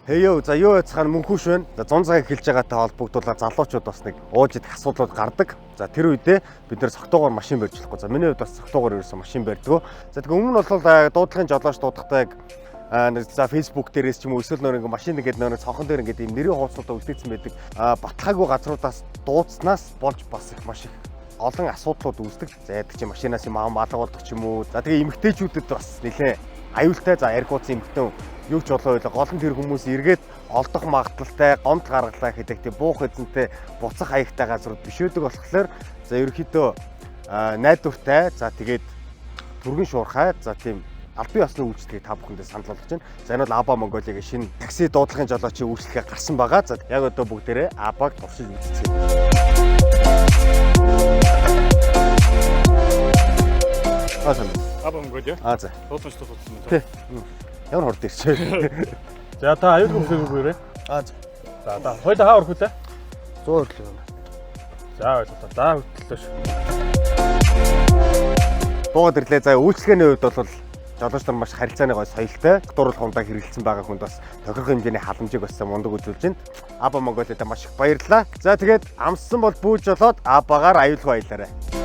Хэё за юу яцхан мөнхүүш байна. За 100 цагийг хэлж байгаатай холбогдуулаад залуучууд бас нэг ууж идэх асуудлууд гардаг. За тэр үедээ бид нэр цогтойгоор машин барьж болохгүй. За миний хувьд бас цогтойгоор ерөөсөн машин барьдаг. За тэгээ өмнө нь бол дуудлагын жолооч дуудахтай за Facebook дээрээс ч юм уу эсвэл нэг машин ингээд нэг цонхон дээр ингээд юм нэрийн хуудасуудаа үлдээсэн байдаг. Баталгаагүй газруудаас дуудснаас болж бас их маш их олон асуудлууд үүсдэг. За яддаг чи машинаас юм алга болдог ч юм уу. За тэгээ эмэгтэйчүүдэд бас нэлээ аюултай за яргууц эмэгтэн юу ч болоо ойлоо гол нь тэр хүмүүс эргээд олдох магадaltaй гомд гаргалаа гэдэг тийм буух эзэнтэй буцах хаягтай газрууд биш үүдэг болохоор за ерөнхийдөө найдвартай за тэгээд түргэн шуурхай за тийм албан ёсны үйлчлэгийг та бүхэндээ санал болгож байна. За энэ бол Аба Монголигийн шинэ такси дуудлагын жолоочийн үйлчлэгээ гарсан байгаа. За яг одоо бүгдээрээ Абаг туршиж үзчихье. Аба Монголиа. За. Дуудлагч тусалсан юм. Тий. Ямар хурд ирчихэ. За та аюулгүй бүсээг үгээрээ. За та хоёул хаа орох үлээ? 100 хөрлөө. За ойлголоо. За хөтлөөш. Буугаад ирлээ. За үйлчлэгээний хувьд бол жолооч нар маш харилцааны гой соёлтой, дуурал хундаа хэрэгэлсэн байгаа хүнд бас тохирох хэмжээний халамжийг бас мундаг үзүүлж байна. Аба Монголида маш их баярлалаа. За тэгээд амссан бол бүүж болоод Абагаар аюулгүй аялаарай.